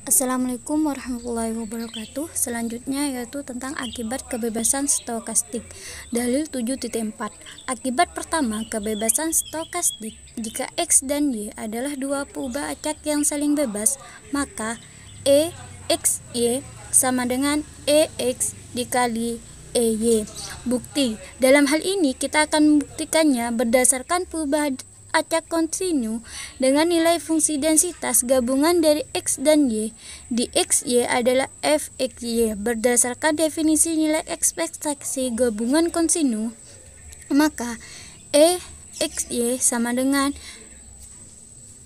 Assalamualaikum warahmatullahi wabarakatuh. Selanjutnya yaitu tentang akibat kebebasan stokastik. Dalil 7.4. Akibat pertama kebebasan stokastik. Jika X dan Y adalah dua perubahan acak yang saling bebas, maka X Y sama dengan X dikali Y. Bukti. Dalam hal ini kita akan membuktikannya berdasarkan perubahan acak kontinu dengan nilai fungsi densitas gabungan dari X dan Y di X Y adalah f(x_y). Berdasarkan definisi nilai ekspektasi gabungan kontinu, maka x_y sama dengan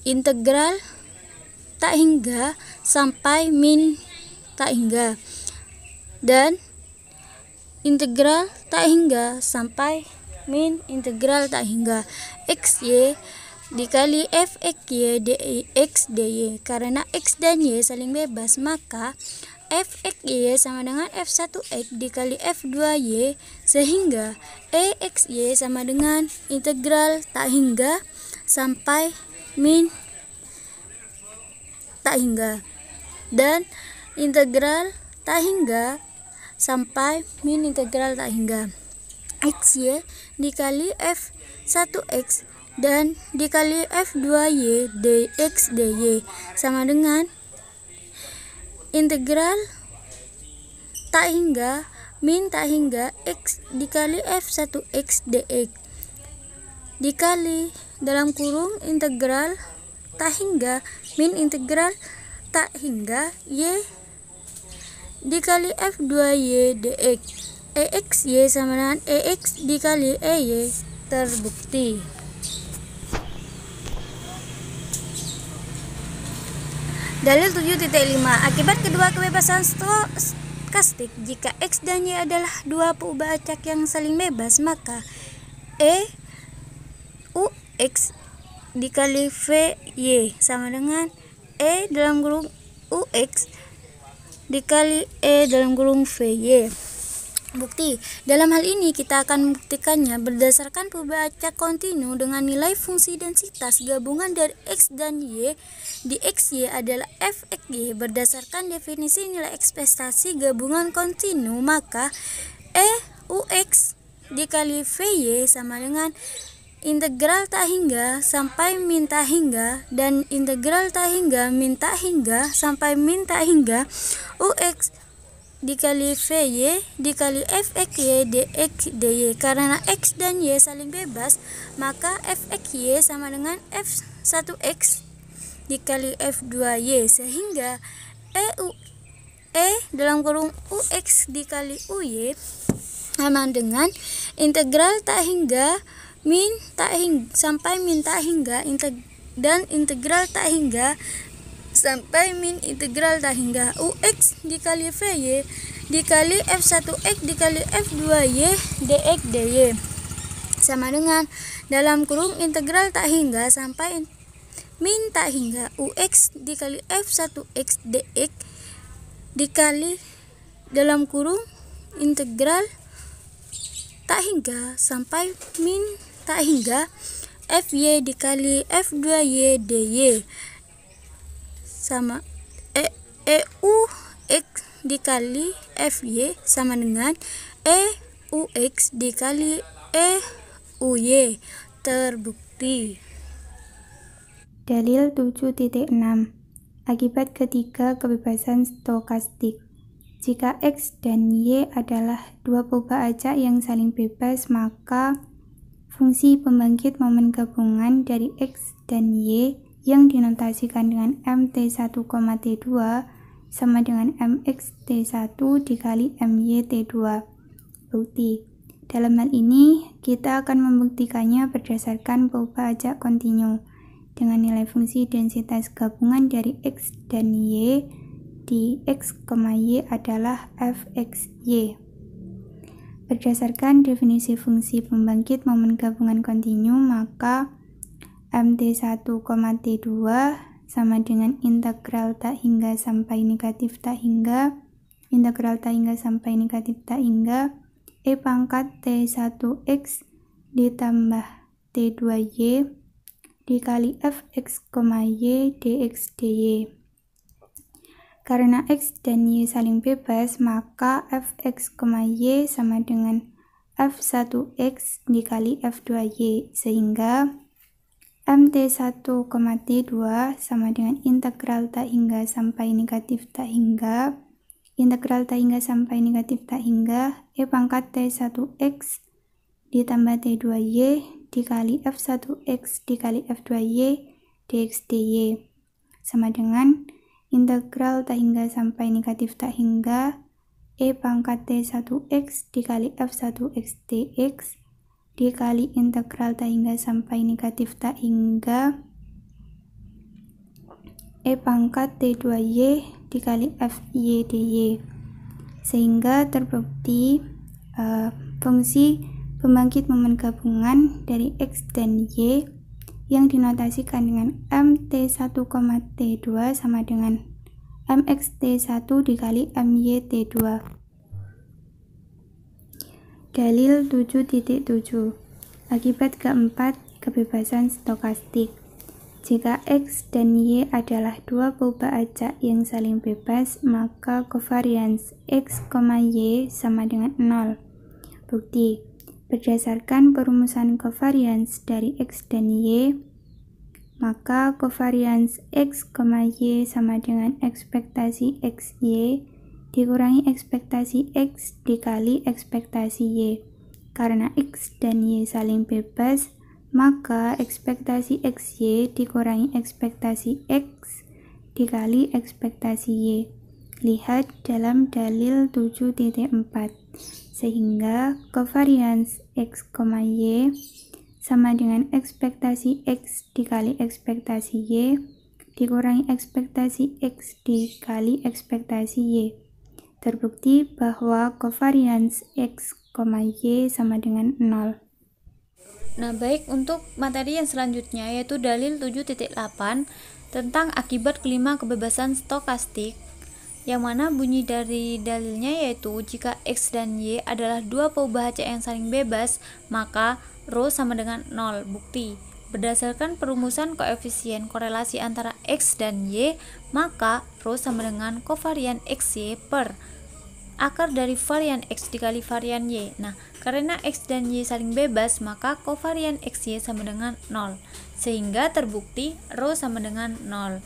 integral tak hingga sampai min tak hingga dan integral tak hingga sampai min integral tak hingga xy dikali f(x_y) dx dy. Karena x dan y saling bebas, maka f(x_y) sama dengan f(1x) dikali f(2y), sehingga xy sama dengan integral tak hingga sampai min tak hingga dan integral tak hingga sampai min integral tak hingga xy dikali f(1x) dan dikali f(2y) dx dy sama dengan integral tak hingga min tak hingga x dikali f(1x) dx dikali dalam kurung integral tak hingga min integral tak hingga y dikali f(2y) dx. EXY sama dengan EX dikali EY terbukti. Dalil 7.5. Akibat kedua kebebasan stokastik, jika X dan Y adalah dua perubahan acak yang saling bebas, maka UX dikali VY sama dengan dalam kurung UX dikali dalam kurung VY. Bukti. Dalam hal ini kita akan membuktikannya berdasarkan perubahan acak kontinu dengan nilai fungsi densitas gabungan dari X dan Y di XY adalah f(x_y). Berdasarkan definisi nilai ekspektasi gabungan kontinu, maka UX dikali VY sama dengan integral tak hingga sampai min tak hingga dan integral tak hingga min tak hingga sampai min tak hingga UX dikali VY dikali f(x_y) dx dy. Karena X dan Y saling bebas, maka f(x_y) sama dengan f(1x) dikali f(2y), sehingga dalam kurung UX dikali UY sama dengan integral tak hingga min tak hingga sampai min tak hingga dan integral tak hingga sampai min integral tak hingga UX dikali VY dikali f(1x) dikali f(2y) dx dy sama dengan dalam kurung integral tak hingga sampai min tak hingga UX dikali f(1x) dx dikali dalam kurung integral tak hingga sampai min tak hingga fy dikali f(2y) dy sama UX dikali FY sama dengan UX dikali UY terbukti. Dalil 7.6. Akibat ketiga kebebasan stokastik. Jika X dan Y adalah dua perubahan acak yang saling bebas, maka fungsi pembangkit momen gabungan dari X dan Y yang dinotasikan dengan MT1,T2 sama dengan MXT1 dikali MYT2. Bukti. Dalam hal ini, kita akan membuktikannya berdasarkan perubahan acak kontinu dengan nilai fungsi densitas gabungan dari X dan Y di X, Y adalah fxy. Berdasarkan definisi fungsi pembangkit momen gabungan kontinu, maka MT1,T2 sama dengan integral tak hingga sampai negatif tak hingga integral tak hingga sampai negatif tak hingga pangkat T1x ditambah T2y dikali fx, y dx dy. Karena X dan Y saling bebas, maka Fx, Y sama dengan F1X dikali F2Y, sehingga MT1, T2 sama dengan integral tak hingga sampai negatif tak hingga integral tak hingga sampai negatif tak hingga E pangkat T1X ditambah T2Y dikali F1X dikali F2Y dx dy sama dengan integral tak hingga sampai negatif tak hingga E pangkat T1X dikali F1X dx dikali integral tak hingga sampai negatif tak hingga E pangkat T2Y dikali Fy dy, sehingga terbukti fungsi pembangkit momen gabungan dari X dan Y yang dinotasikan dengan MT1, T2 sama dengan MXT1 dikali MYT2. Dalil 7.7. Akibat keempat kebebasan stokastik. Jika X dan Y adalah dua perubahan acak yang saling bebas, maka covariance X, Y sama dengan 0. Bukti. Berdasarkan perumusan covariance dari X dan Y, maka covariance X, Y sama dengan ekspektasi XY dikurangi ekspektasi X dikali ekspektasi Y. Karena X dan Y saling bebas, maka ekspektasi XY dikurangi ekspektasi X dikali ekspektasi Y. Lihat dalam dalil 7.4. Sehingga covariance X, Y sama dengan ekspektasi X dikali ekspektasi Y dikurangi ekspektasi X dikali ekspektasi Y. Terbukti bahwa covariance X, Y sama dengan 0. Nah, baik, untuk materi yang selanjutnya yaitu dalil 7.8 tentang akibat kelima kebebasan stokastik, yang mana bunyi dari dalilnya yaitu jika X dan Y adalah dua perubahan acak yang saling bebas, maka ρ sama dengan 0. Bukti. Berdasarkan perumusan koefisien korelasi antara X dan Y, maka ρ sama dengan kovarian XY per akar dari varian X dikali varian Y. Nah, karena X dan Y saling bebas, maka kovarian XY sama dengan 0. Sehingga terbukti ρ sama dengan 0.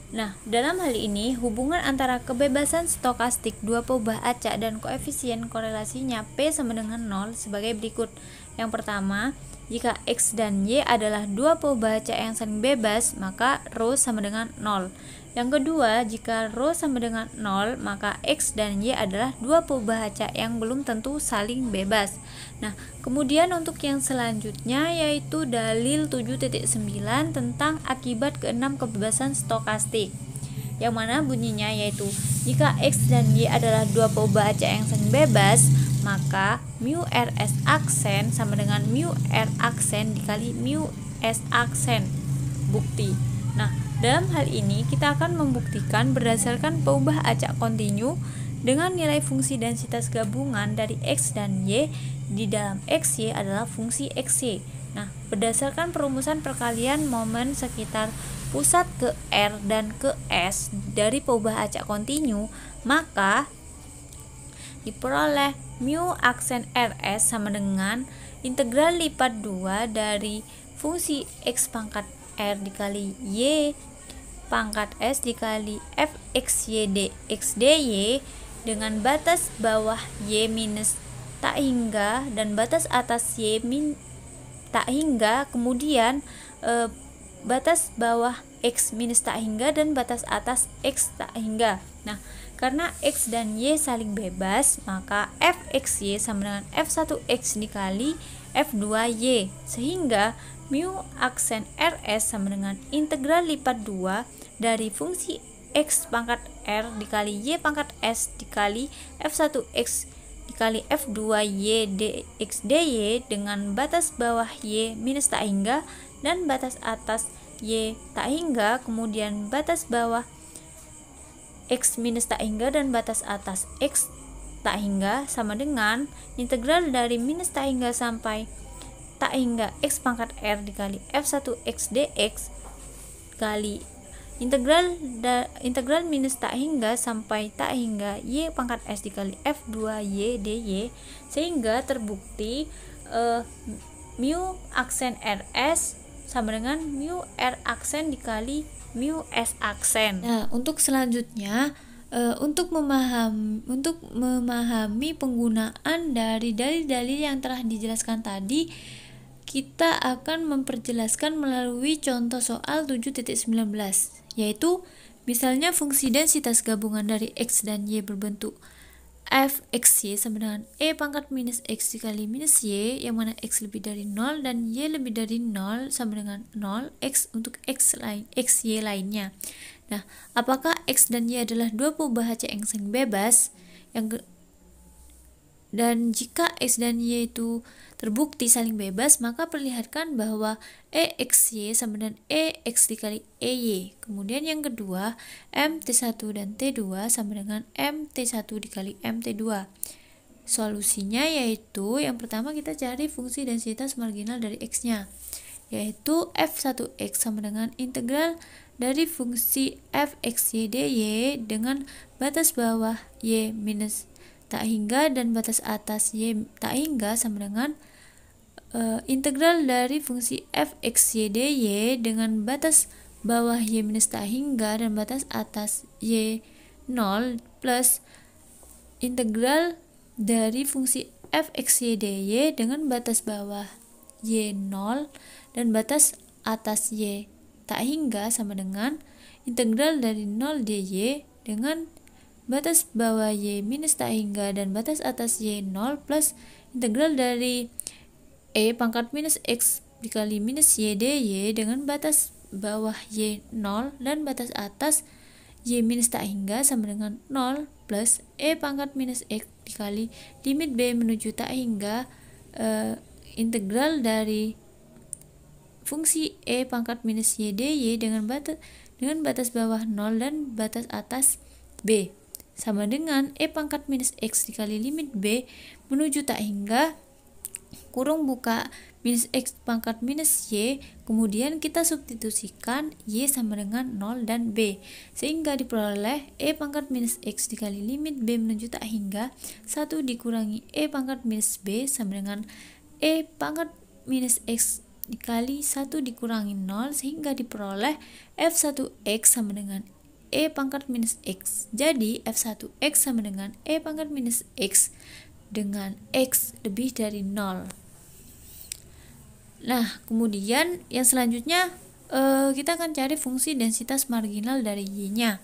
Nah, dalam hal ini, hubungan antara kebebasan stokastik dua perubahan acak dan koefisien korelasinya P sama dengan 0 sebagai berikut. Yang pertama, jika X dan Y adalah dua perubahan acak yang saling bebas, maka ρ sama dengan 0. Yang kedua, jika ρ sama dengan 0, maka X dan Y adalah dua perubahan acak yang belum tentu saling bebas. Nah, kemudian untuk yang selanjutnya yaitu dalil 7.9 tentang akibat keenam kebebasan stokastik. Yang mana bunyinya yaitu jika X dan Y adalah dua perubahan acak yang saling bebas, maka mu RS aksen sama dengan mu R aksen dikali mu S aksen. Bukti. Nah, dalam hal ini kita akan membuktikan berdasarkan perubahan acak kontinu dengan nilai fungsi densitas gabungan dari X dan Y di dalam XY adalah fungsi XY. Nah, berdasarkan perumusan perkalian momen sekitar pusat ke R dan ke S dari perubahan acak kontinu, maka diperoleh mu aksen RS sama dengan integral lipat 2 dari fungsi X pangkat R dikali Y pangkat S dikali Fxy dx dy dengan batas bawah Y minus tak hingga dan batas atas Y min tak hingga, kemudian batas bawah X minus tak hingga dan batas atas X tak hingga. Nah, karena X dan Y saling bebas, maka Fxy sama dengan F1X dikali F2Y, sehingga mu aksen RS sama dengan integral lipat 2 dari fungsi X pangkat R dikali Y pangkat S dikali F1X dikali F2Y dx dy dengan batas bawah Y minus tak hingga dan batas atas Y tak hingga, kemudian batas bawah X minus tak hingga dan batas atas X tak hingga sama dengan integral dari minus tak hingga sampai tak hingga X pangkat R dikali F1X dx kali integral minus tak hingga sampai tak hingga y pangkat s dikali f2y dy, sehingga terbukti mu aksen rs sama dengan mu r aksen dikali mu s aksen. Nah, untuk selanjutnya untuk memahami penggunaan dari dalil-dalil yang telah dijelaskan tadi, kita akan memperjelaskan melalui contoh soal 7.19, yaitu misalnya fungsi densitas gabungan dari x dan y berbentuk fxy sama dengan e pangkat minus x dikali minus y, yang mana x lebih dari 0 dan y lebih dari 0 sama dengan 0 x untuk xy lainnya. Nah, apakah x dan y adalah dua pembaca yang saling bebas? Dan jika x dan y itu terbukti saling bebas, maka perlihatkan bahwa exy sama dengan ex dikali ey. Kemudian yang kedua, mt1 dan t2 sama dengan mt1 dikali mt2. Solusinya yaitu yang pertama kita cari fungsi densitas marginal dari x-nya, yaitu f1x sama dengan integral dari fungsi fxy dy dengan batas bawah y minus tak hingga dan batas atas y tak hingga sama dengan integral dari fungsi fxy dy dengan batas bawah y minus tak hingga dan batas atas y 0 plus integral dari fungsi fxy dy dengan batas bawah y 0 dan batas atas y tak hingga sama dengan integral dari 0 dy dengan batas bawah y minus tak hingga dan batas atas y 0 plus integral dari e pangkat minus x dikali minus y dy dengan batas bawah y 0 dan batas atas y minus tak hingga sama dengan 0 plus e pangkat minus x dikali limit b menuju tak hingga integral dari fungsi e pangkat minus y dy dengan batas bawah 0 dan batas atas b sama dengan e pangkat minus x dikali limit b menuju tak hingga kurung buka minus x pangkat minus y, kemudian kita substitusikan y sama dengan 0 dan b, sehingga diperoleh e pangkat minus x dikali limit b menuju tak hingga 1 dikurangi e pangkat minus b sama dengan e pangkat minus x dikali 1 dikurangi 0, sehingga diperoleh f1x sama dengan e pangkat minus x. Jadi f1x sama dengan e pangkat minus x dengan x lebih dari 0. Nah, kemudian yang selanjutnya kita akan cari fungsi densitas marginal dari y-nya,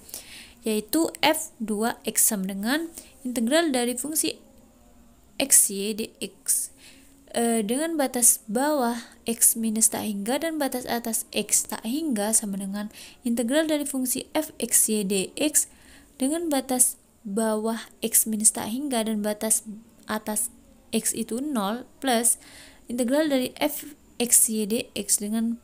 yaitu f2x sama dengan integral dari fungsi xy dx dengan batas bawah x minus tak hingga dan batas atas x tak hingga sama dengan integral dari fungsi fxy dx dengan batas bawah x minus tak hingga dan batas atas x itu 0 plus integral dari fxy dx dengan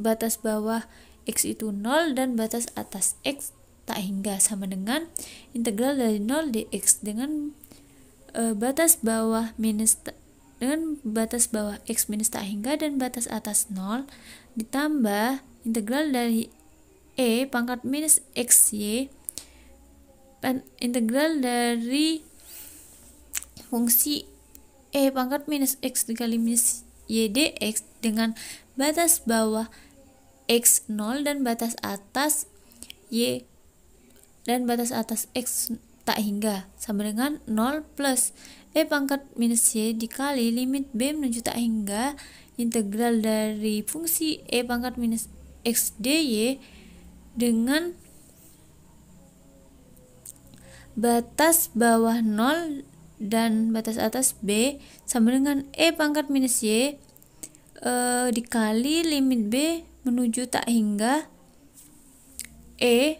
batas bawah x itu 0 dan batas atas x tak hingga sama dengan integral dari 0 dx dengan batas bawah x minus tak hingga dan batas atas 0 ditambah integral dari e pangkat minus xy integral dari fungsi e pangkat minus x dikali minus y dx dengan batas bawah x 0 dan batas atas y dan batas atas x tak hingga sama dengan 0 plus e pangkat minus y dikali limit b menuju tak hingga integral dari fungsi e pangkat minus x dy dengan batas bawah 0 dan batas atas b sama dengan e pangkat minus y dikali limit b menuju tak hingga e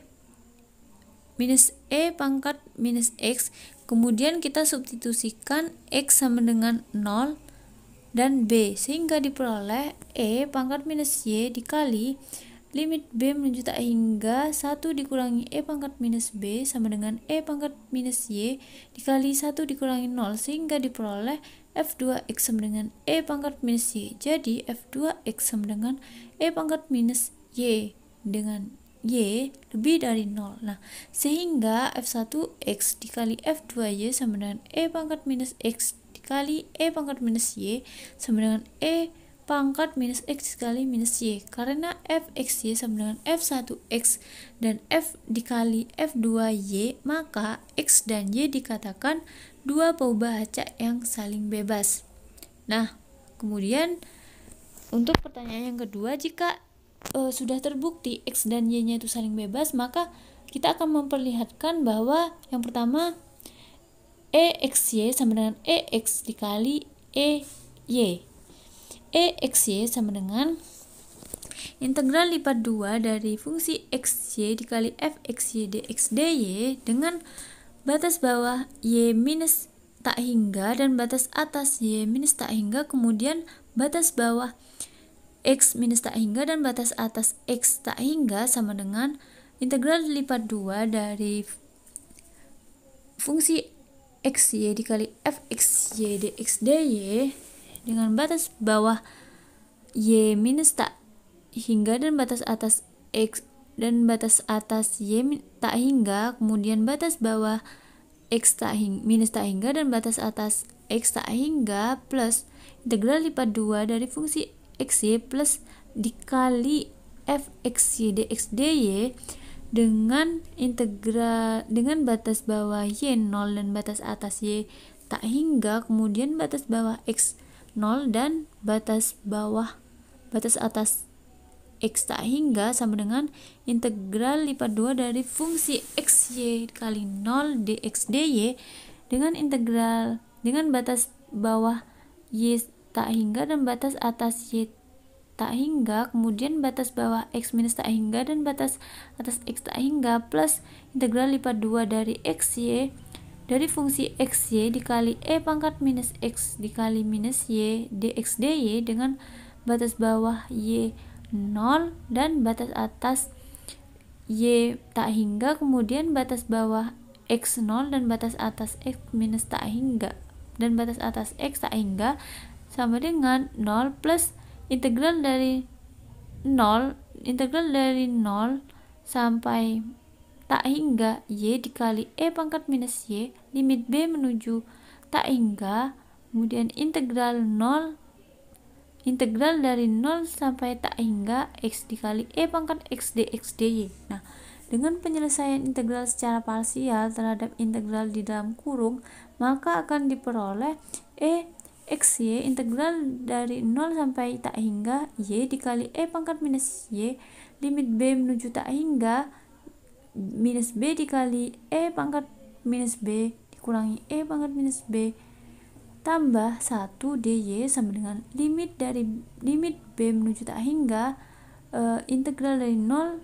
minus e pangkat minus x, kemudian kita substitusikan x sama dengan 0 dan b, sehingga diperoleh e pangkat minus y dikali limit b menuju tak hingga 1 dikurangi e pangkat minus b sama dengan e pangkat minus y dikali 1 dikurangi 0, sehingga diperoleh f2x sama dengan e pangkat minus y. Jadi f2x sama dengan e pangkat minus y dengan Y lebih dari 0. Nah, sehingga F1X dikali F2Y sama dengan E pangkat minus X dikali E pangkat minus Y sama dengan E pangkat minus X dikali minus Y. Karena Fxy sama dengan F1X dan F dikali F2Y, maka X dan Y dikatakan dua peubah acak yang saling bebas. Nah, kemudian untuk pertanyaan yang kedua, jika sudah terbukti X dan Y-nya itu saling bebas, maka kita akan memperlihatkan bahwa yang pertama EXY sama dengan EX dikali EY. EXY sama dengan integral lipat 2 dari fungsi XY dikali Fxy dx dy dengan batas bawah Y minus tak hingga dan batas atas Y minus tak hingga, kemudian batas bawah X minus tak hingga dan batas atas X tak hingga sama dengan integral lipat 2 dari fungsi XY dikali Fxy dx dy dengan batas bawah Y minus tak hingga dan batas atas X dan batas atas Y tak hingga, kemudian batas bawah X tak minus tak hingga dan batas atas X tak hingga plus integral lipat 2 dari fungsi XY plus dikali Fxy dx dy dengan integral dengan batas bawah Y 0 dan batas atas Y tak hingga, kemudian batas bawah X 0 dan batas atas X tak hingga sama dengan integral lipat 2 dari fungsi XY kali 0 dx dy dengan integral dengan batas bawah Y tak hingga dan batas atas Y tak hingga, kemudian batas bawah X minus tak hingga dan batas atas X tak hingga plus integral lipat 2 dari XY dari fungsi XY dikali E pangkat minus X dikali minus Y dx dy dengan batas bawah Y 0 dan batas atas Y tak hingga, kemudian batas bawah X 0 dan batas atas X minus tak hingga dan batas atas X tak hingga sama dengan 0 plus integral dari 0 sampai tak hingga Y dikali E pangkat minus Y limit B menuju tak hingga, kemudian integral dari 0 sampai tak hingga X dikali E pangkat X dx dy. Nah, dengan penyelesaian integral secara parsial terhadap integral di dalam kurung, maka akan diperoleh XY integral dari 0 sampai tak hingga Y dikali E pangkat minus Y limit B menuju tak hingga minus B dikali E pangkat minus B dikurangi E pangkat minus B tambah 1 dy sama dengan limit B menuju tak hingga integral dari 0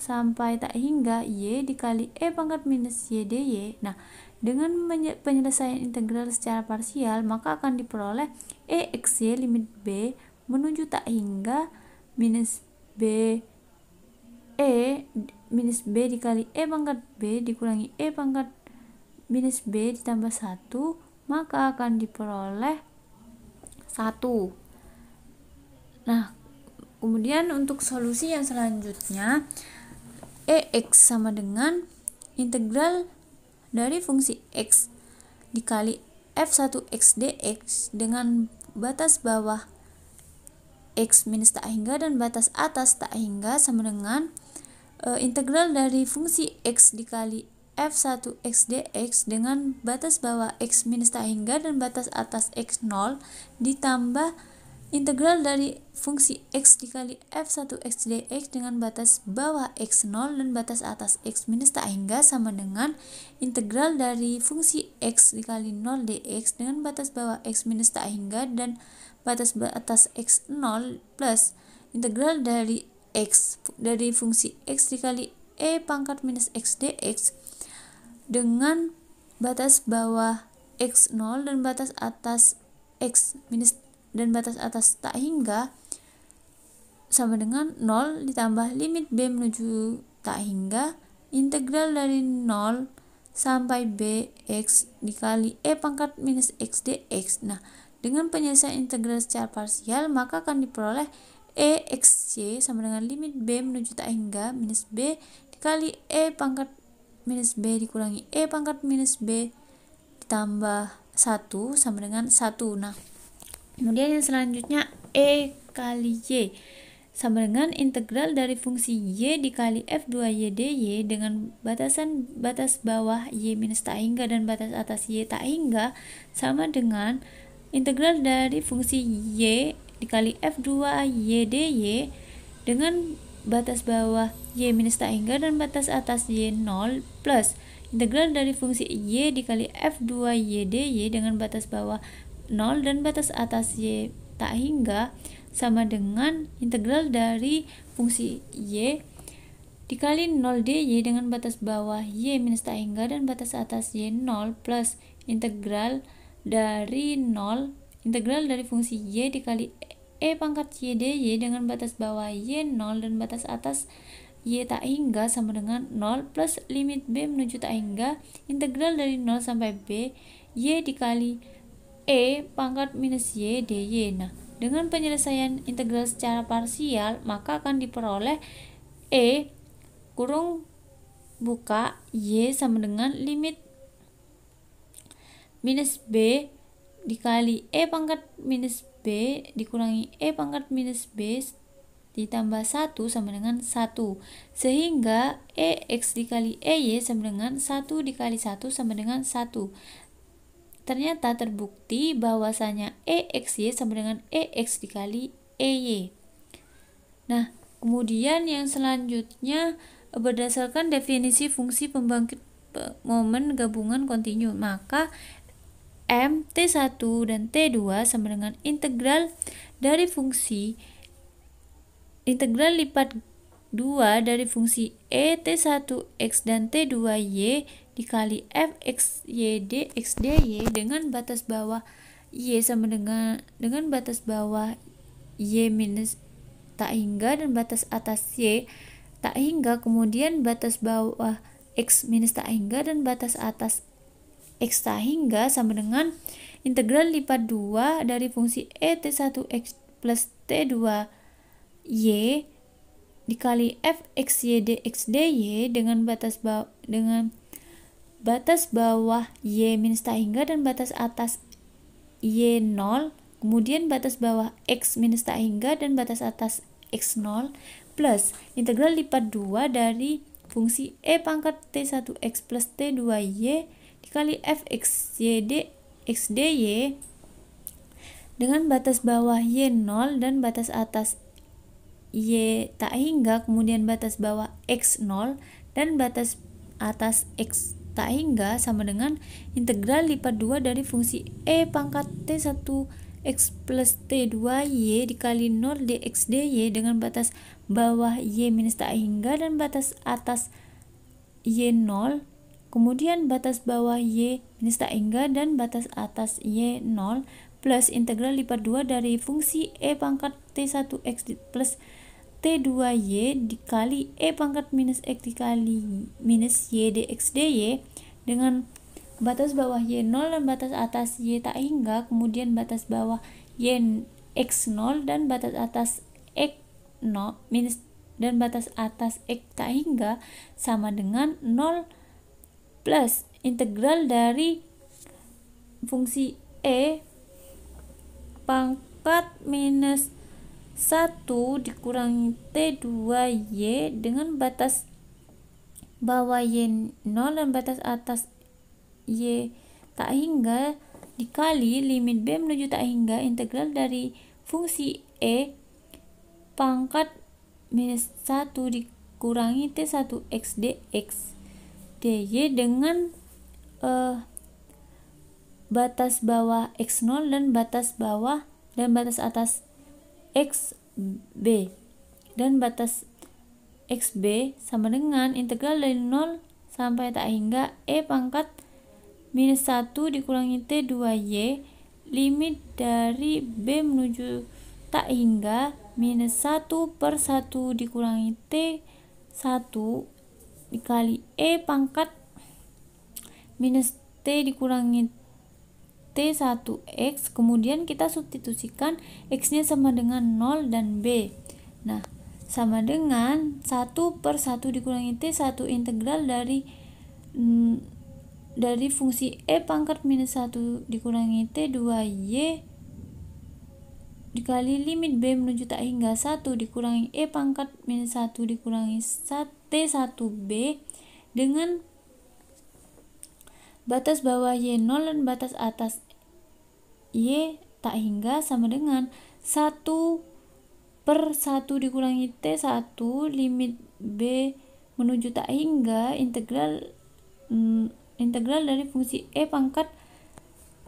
sampai tak hingga Y dikali E pangkat minus Y dy. Nah, dengan penyelesaian integral secara parsial, maka akan diperoleh EXY limit B menuju tak hingga minus B dikali E pangkat B dikurangi E pangkat minus B ditambah 1, maka akan diperoleh 1. Nah, kemudian untuk solusi yang selanjutnya, EX sama dengan integral dari fungsi X dikali F1X dx dengan batas bawah X minus tak hingga dan batas atas tak hingga sama dengan integral dari fungsi X dikali F1X dx dengan batas bawah X minus tak hingga dan batas atas X 0 ditambah integral dari fungsi X dikali F1X dx dengan batas bawah X 0 dan batas atas X minus tak hingga sama dengan integral dari fungsi X dikali 0 dx dengan batas bawah X minus tak hingga dan batas atas X 0 plus integral dari fungsi X dikali E pangkat minus X dx dengan batas bawah X 0 dan batas atas X minus dan batas atas tak hingga sama dengan 0 ditambah limit B menuju tak hingga integral dari 0 sampai B X dikali E pangkat minus X dx. Nah, dengan penyelesaian integral secara parsial, maka akan diperoleh E X Y sama dengan limit B menuju tak hingga minus B dikali E pangkat minus B dikurangi E pangkat minus B ditambah 1 sama dengan 1. Nah, kemudian yang selanjutnya E kali Y sama dengan integral dari fungsi Y dikali F2Y dy dengan batasan batas bawah Y minus tak hingga dan batas atas Y tak hingga sama dengan integral dari fungsi Y dikali F2Y dy dengan batas bawah Y minus tak hingga dan batas atas Y 0 plus integral dari fungsi Y dikali F2Y dy dengan batas bawah 0 dan batas atas Y tak hingga sama dengan integral dari fungsi Y dikali 0 dy dengan batas bawah Y minus tak hingga dan batas atas Y 0 plus integral dari fungsi Y dikali E pangkat Y dy dengan batas bawah Y 0 dan batas atas Y tak hingga sama dengan 0 plus limit B menuju tak hingga integral dari 0 sampai B Y dikali E pangkat minus Y dy. Nah, dengan penyelesaian integral secara parsial maka akan diperoleh E kurung buka Y sama dengan limit minus B dikali E pangkat minus B dikurangi E pangkat minus B ditambah 1 sama dengan 1 sehingga EX dikali EY sama dengan 1 dikali 1 sama dengan 1. Ternyata terbukti bahwasanya EXY sama dengan EX dikali EY. Nah, kemudian yang selanjutnya berdasarkan definisi fungsi pembangkit momen gabungan kontinu, maka M, T1 dan T2 sama dengan integral dari fungsi integral lipat 2 dari fungsi E T1X dan T2Y dikali Fxy dx dy dengan batas bawah Y sama dengan batas bawah Y minus tak hingga dan batas atas Y tak hingga, kemudian batas bawah X minus tak hingga dan batas atas X tak hingga sama dengan integral lipat 2 dari fungsi E T1X plus T2Y dikali Fxy dx dy dengan batas bawah Y minus tak hingga dan batas atas Y 0, kemudian batas bawah X minus tak hingga dan batas atas X 0 plus integral lipat 2 dari fungsi E pangkat T1X plus T2Y dikali Fxy dx dy dengan batas bawah Y 0 dan batas atas Y tak hingga, kemudian batas bawah X 0 dan batas atas X tak hingga sama dengan integral lipat 2 dari fungsi E pangkat T1X plus T2Y dikali 0 dx dy dengan batas bawah Y minus tak hingga dan batas atas Y 0, kemudian batas bawah Y minus tak hingga dan batas atas Y 0 plus integral lipat 2 dari fungsi E pangkat T1X plus T2Y dikali E pangkat minus X dikali minus Y dx dy dengan batas bawah Y 0 dan batas atas Y tak hingga, kemudian batas bawah Y X 0 dan batas atas X 0 minus dan batas atas X tak hingga sama dengan 0 plus integral dari fungsi E pangkat minus 1 dikurangi T2Y dengan batas bawah Y 0 dan batas atas Y tak hingga dikali limit B menuju tak hingga integral dari fungsi E pangkat minus 1 dikurangi T1X dx dy dengan batas bawah X0 dan batas bawah dan batas atas XB dan batas XB sama dengan integral dari 0 sampai tak hingga E pangkat minus 1 dikurangi T2Y limit dari B menuju tak hingga minus 1 per 1 dikurangi T1 dikali E pangkat minus T dikurangi T1X, kemudian kita substitusikan X-nya sama dengan 0 dan B. Nah, sama dengan 1/1 dikurangi T1 integral dari fungsi E pangkat minus 1 dikurangi T2Y dikali limit B menuju tak hingga 1 dikurangi E pangkat minus 1 dikurangi T1B dengan batas bawah Y0 dan batas atas Y tak hingga sama dengan 1/1 dikurangi T1 limit B menuju tak hingga integral dari fungsi E pangkat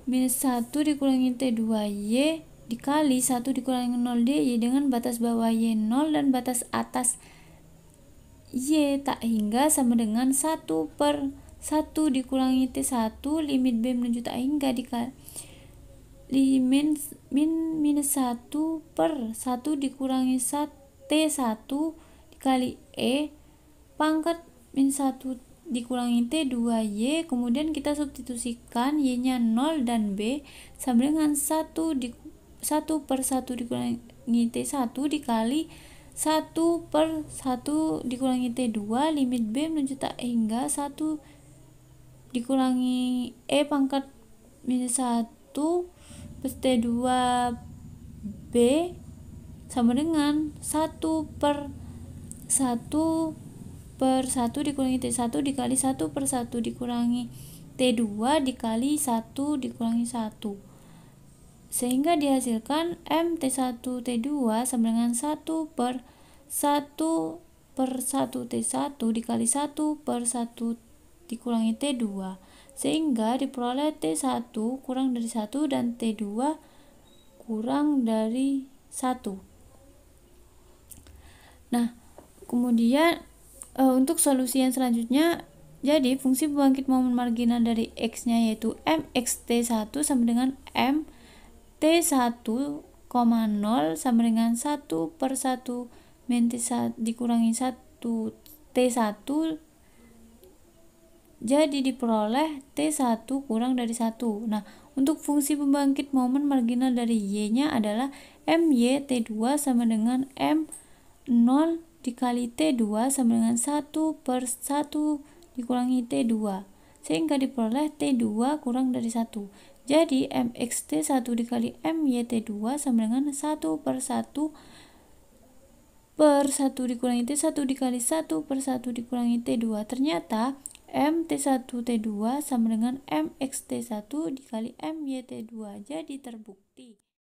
minus 1 dikurangi T2Y dikali 1 dikurangi 0 dy dengan batas bawah Y0 dan batas atas Y tak hingga sama dengan 1/1 dikurangi T1 limit B menuju tak hingga dikali minus 1/1 dikurangi T1 dikali E pangkat minus 1 dikurangi T2Y, kemudian kita substitusikan Y nya 0 dan B sama dengan 1/1 dikurangi T1 dikali 1/1 dikurangi T2 limit B menuju tak hingga 1 dikurangi E pangkat minus 1 plus T2B sama dengan 1/1 dikurangi T1 dikali 1/1 dikurangi T2 dikali 1 dikurangi 1, sehingga dihasilkan M T1 T2 sama dengan 1/1 T1 dikali 1/1 dikurangi T2, sehingga diperoleh T1 kurang dari 1 dan T2 kurang dari 1. Nah, kemudian untuk solusi yang selanjutnya, jadi fungsi pembangkit momen marginal dari X-nya yaitu MXT1 sama dengan MT1,0 sama dengan 1/1 min T1 dikurangi 1 T1, jadi diperoleh T1 kurang dari 1. Nah, untuk fungsi pembangkit momen marginal dari Y-nya adalah MYT2 sama dengan M0 dikali T2 sama dengan 1/1 dikurangi T2, sehingga diperoleh T2 kurang dari 1. Jadi MXT1 dikali MYT2 sama dengan 1/1 dikurangi T1 dikali 1/1 dikurangi T2. Ternyata MT1T2 sama dengan MXT1 dikali MYT2. Jadi terbukti